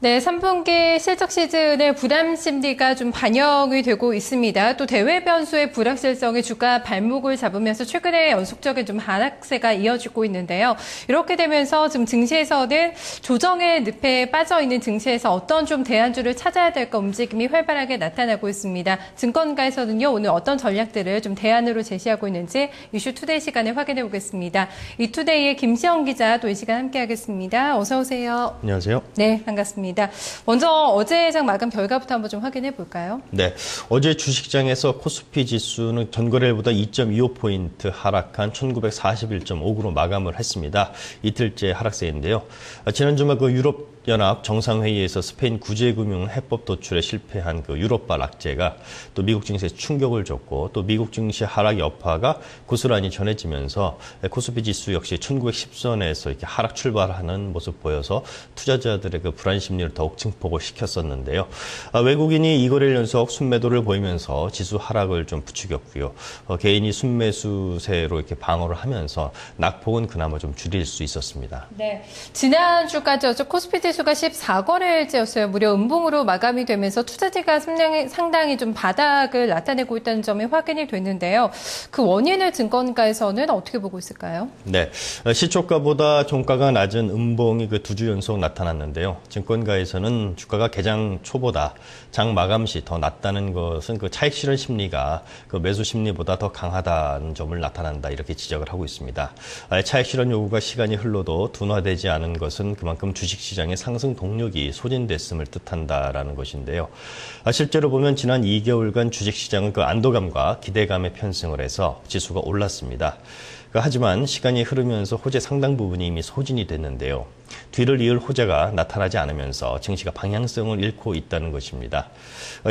네, 3분기 실적 시즌의 부담 심리가 좀 반영이 되고 있습니다. 또 대외 변수의 불확실성이 주가 발목을 잡으면서 최근에 연속적인 좀 하락세가 이어지고 있는데요. 이렇게 되면서 지금 증시에서는 조정의 늪에 빠져 있는 증시에서 어떤 좀 대안주를 찾아야 될까 움직임이 활발하게 나타나고 있습니다. 증권가에서는요, 오늘 어떤 전략들을 좀 대안으로 제시하고 있는지 이슈 투데이 시간에 확인해 보겠습니다. 이투데이의 김시영 기자 또 이 시간 함께하겠습니다. 어서 오세요. 안녕하세요. 네, 반갑습니다. 먼저 어제 장 마감 결과부터 한번 좀 확인해 볼까요? 네, 어제 주식시장에서 코스피 지수는 전거래일보다 2.25포인트 하락한 1941.5구로 마감을 했습니다. 이틀째 하락세인데요. 지난 주말 유럽연합 정상회의에서 스페인 구제금융 해법 도출에 실패한 유럽발 악재가 또 미국 증시에 충격을 줬고 또 미국 증시 하락 여파가 고스란히 전해지면서 코스피 지수 역시 1910선에서 이렇게 하락 출발하는 모습 보여서 투자자들의 불안 심리를 더욱 증폭을 시켰었는데요. 외국인이 2거래일 연속 순매도를 보이면서 지수 하락을 좀 부추겼고요. 개인이 순매수세로 이렇게 방어를 하면서 낙폭은 그나마 좀 줄일 수 있었습니다. 네, 지난주까지 코스피 지수가 14거래일째였어요. 무려 음봉으로 마감이 되면서 투자지가 상당히 좀 바닥을 나타내고 있다는 점이 확인이 됐는데요. 그 원인을 증권가에서는 어떻게 보고 있을까요? 네, 시초가보다 종가가 낮은 음봉이 2주 연속 나타났는데요. 증권가에서는 주가가 개장 초보다 장 마감 시 더 낮다는 것은 차익 실현 심리가 매수 심리보다 더 강하다는 점을 나타난다 이렇게 지적을 하고 있습니다. 차익 실현 요구가 시간이 흘러도 둔화되지 않은 것은 그만큼 주식시장의 상승 동력이 소진됐음을 뜻한다라는 것인데요. 실제로 보면 지난 2개월간 주식시장은 안도감과 기대감에 편승을 해서 지수가 올랐습니다. 하지만 시간이 흐르면서 호재 상당 부분이 이미 소진이 됐는데요. 뒤를 이을 호재가 나타나지 않으면서 증시가 방향성을 잃고 있다는 것입니다.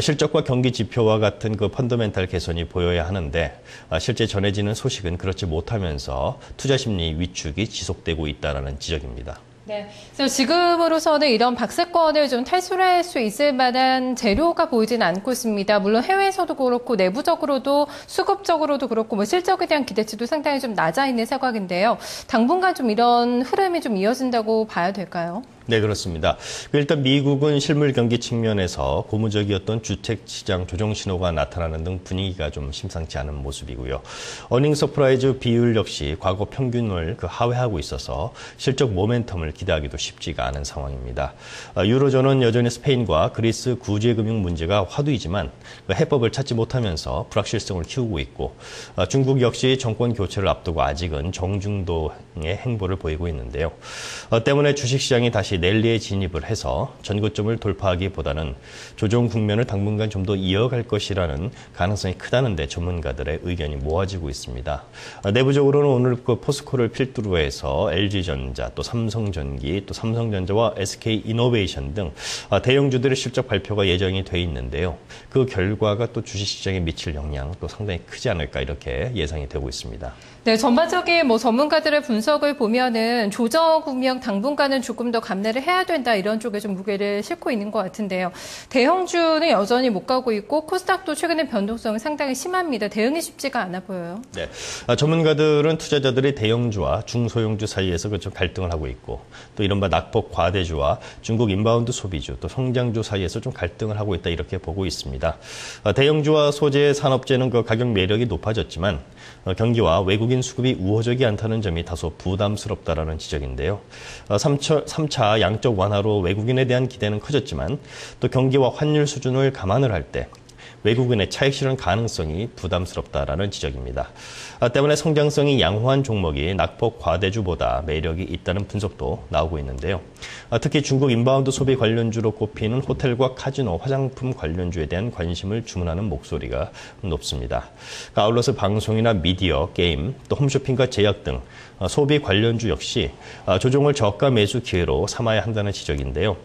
실적과 경기 지표와 같은 펀더멘탈 개선이 보여야 하는데 실제 전해지는 소식은 그렇지 못하면서 투자 심리 위축이 지속되고 있다는 지적입니다. 네, 그래서 지금으로서는 이런 박스권을 좀 탈출할 수 있을 만한 재료가 보이지는 않고 있습니다. 물론 해외에서도 그렇고 내부적으로도 수급적으로도 그렇고 실적에 대한 기대치도 상당히 좀 낮아 있는 상황인데요. 당분간 좀 이런 흐름이 좀 이어진다고 봐야 될까요? 네, 그렇습니다. 일단 미국은 실물 경기 측면에서 고무적이었던 주택 시장 조정 신호가 나타나는 등 분위기가 좀 심상치 않은 모습이고요. 어닝 서프라이즈 비율 역시 과거 평균을 하회하고 있어서 실적 모멘텀을 기대하기도 쉽지가 않은 상황입니다. 유로존은 여전히 스페인과 그리스 구제금융 문제가 화두이지만 해법을 찾지 못하면서 불확실성을 키우고 있고 중국 역시 정권 교체를 앞두고 아직은 정중도의 행보를 보이고 있는데요. 때문에 주식시장이 다시 랠리에 진입을 해서 전고점을 돌파하기보다는 조정 국면을 당분간 좀 더 이어갈 것이라는 가능성이 크다는데 전문가들의 의견이 모아지고 있습니다. 내부적으로는 오늘 포스코를 필두로 해서 LG전자, 또 삼성전기, 또 삼성전자와 SK이노베이션 등 대형주들의 실적 발표가 예정이 돼 있는데요. 그 결과가 또 주식시장에 미칠 영향 또 상당히 크지 않을까 이렇게 예상이 되고 있습니다. 네, 전반적인 전문가들의 분석을 보면은 조정 국면 당분간은 조금 더 감내를 해야 된다 이런 쪽에 좀 무게를 싣고 있는 것 같은데요. 대형주는 여전히 못 가고 있고 코스닥도 최근에 변동성이 상당히 심합니다. 대응이 쉽지가 않아 보여요. 네, 전문가들은 투자자들이 대형주와 중소형주 사이에서 좀 갈등을 하고 있고 또 이른바 낙폭 과대주와 중국 인바운드 소비주 또 성장주 사이에서 좀 갈등을 하고 있다 이렇게 보고 있습니다. 대형주와 소재 산업재는 가격 매력이 높아졌지만 경기와 외국인 수급이 우호적이 않다는 점이 다소 부담스럽다라는 지적인데요. 3차 양적 완화로 외국인에 대한 기대는 커졌지만 또 경기와 환율 수준을 감안을 할 때 외국인의 차익 실현 가능성이 부담스럽다라는 지적입니다. 때문에 성장성이 양호한 종목이 낙폭 과대주보다 매력이 있다는 분석도 나오고 있는데요. 특히 중국 인바운드 소비 관련주로 꼽히는 호텔과 카지노, 화장품 관련주에 대한 관심을 주문하는 목소리가 높습니다. 아울러서 방송이나 미디어, 게임, 또 홈쇼핑과 제약 등 소비 관련주 역시 조정을 저가 매수 기회로 삼아야 한다는 지적인데요.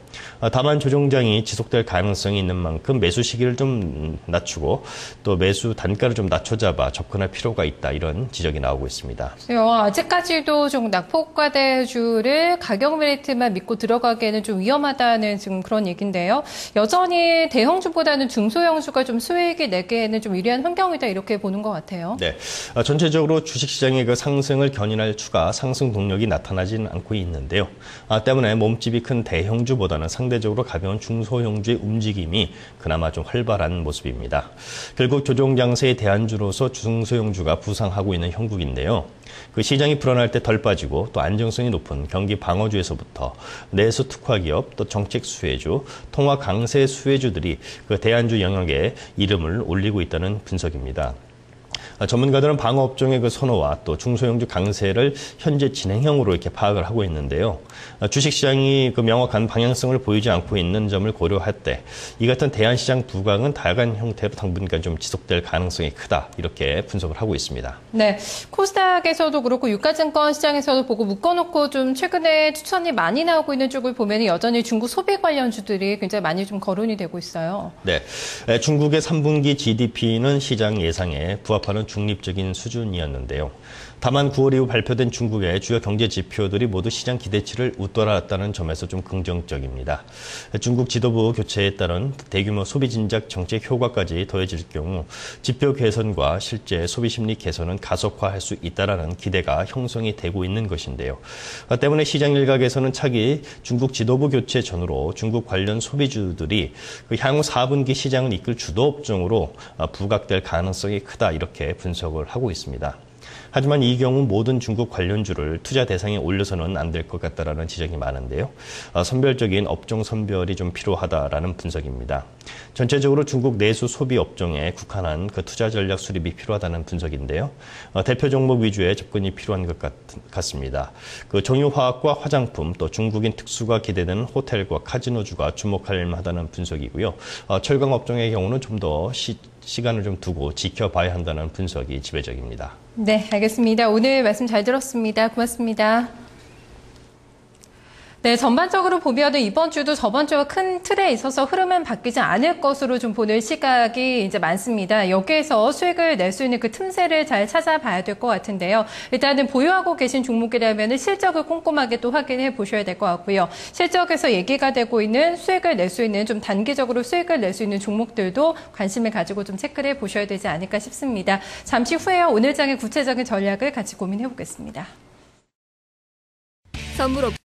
다만 조정장이 지속될 가능성이 있는 만큼 매수 시기를 좀 낮추고 또 매수 단가를 좀 낮춰잡아 접근할 필요가 있다 이런 지적이 나오고 있습니다. 아직까지도 좀 낙폭과대주를 가격 메리트만 믿고 들어가기에는 좀 위험하다는 지금 그런 얘기인데요. 여전히 대형주보다는 중소형주가 좀 수익이 내기에는 좀 유리한 환경이다 이렇게 보는 것 같아요. 네, 전체적으로 주식시장의 상승을 견인할 수가 상승 동력이 나타나지는 않고 있는데요. 때문에 몸집이 큰 대형주보다는 상대적으로 가벼운 중소형주의 움직임이 그나마 좀 활발한 모습입니다. 결국 조정 장세의 대안주로서 중소형주가 부상하고 있는 형국인데요. 그 시장이 불안할 때 덜 빠지고 또 안정성이 높은 경기 방어주에서부터 내수 특화 기업, 또 정책 수혜주, 통화 강세 수혜주들이 그 대안주 영역에 이름을 올리고 있다는 분석입니다. 전문가들은 방어업종의 그 선호와 또 중소형주 강세를 현재 진행형으로 이렇게 파악을 하고 있는데요. 주식시장이 그 명확한 방향성을 보이지 않고 있는 점을 고려할 때 이 같은 대안시장 부강은 다양한 형태로 당분간 좀 지속될 가능성이 크다 이렇게 분석을 하고 있습니다. 네, 코스닥에서도 그렇고 유가증권 시장에서도 보고 묶어놓고 좀 최근에 추천이 많이 나오고 있는 쪽을 보면 여전히 중국 소비 관련주들이 굉장히 많이 좀 거론이 되고 있어요. 네, 중국의 3분기 GDP는 시장 예상에 부합하는 중립적인 수준이었는데요. 다만 9월 이후 발표된 중국의 주요 경제 지표들이 모두 시장 기대치를 웃돌았다는 점에서 좀 긍정적입니다. 중국 지도부 교체에 따른 대규모 소비 진작 정책 효과까지 더해질 경우 지표 개선과 실제 소비 심리 개선은 가속화할 수 있다는 기대가 형성이 되고 있는 것인데요. 때문에 시장 일각에서는 차기 중국 지도부 교체 전후로 중국 관련 소비주들이 향후 4분기 시장을 이끌 주도 업종으로 부각될 가능성이 크다 이렇게 분석을 하고 있습니다. 하지만 이 경우 모든 중국 관련주를 투자 대상에 올려서는 안 될 것 같다라는 지적이 많은데요. 선별적인 업종 선별이 좀 필요하다라는 분석입니다. 전체적으로 중국 내수 소비 업종에 국한한 그 투자 전략 수립이 필요하다는 분석인데요. 대표 종목 위주의 접근이 필요한 것 같습니다. 그 정유화학과 화장품 또 중국인 특수가 기대되는 호텔과 카지노주가 주목할 만하다는 분석이고요. 철강 업종의 경우는 좀 더 시간을 좀 두고 지켜봐야 한다는 분석이 지배적입니다. 네, 알겠습니다. 오늘 말씀 잘 들었습니다. 고맙습니다. 네, 전반적으로 보면은 이번 주도 저번 주와 큰 틀에 있어서 흐름은 바뀌지 않을 것으로 좀 보는 시각이 이제 많습니다. 여기에서 수익을 낼 수 있는 그 틈새를 잘 찾아봐야 될 것 같은데요. 일단은 보유하고 계신 종목이라면 실적을 꼼꼼하게 또 확인해 보셔야 될 것 같고요. 실적에서 얘기가 되고 있는 수익을 낼 수 있는 좀 단기적으로 수익을 낼 수 있는 종목들도 관심을 가지고 좀 체크를 해 보셔야 되지 않을까 싶습니다. 잠시 후에요. 오늘 장의 구체적인 전략을 같이 고민해 보겠습니다. 선물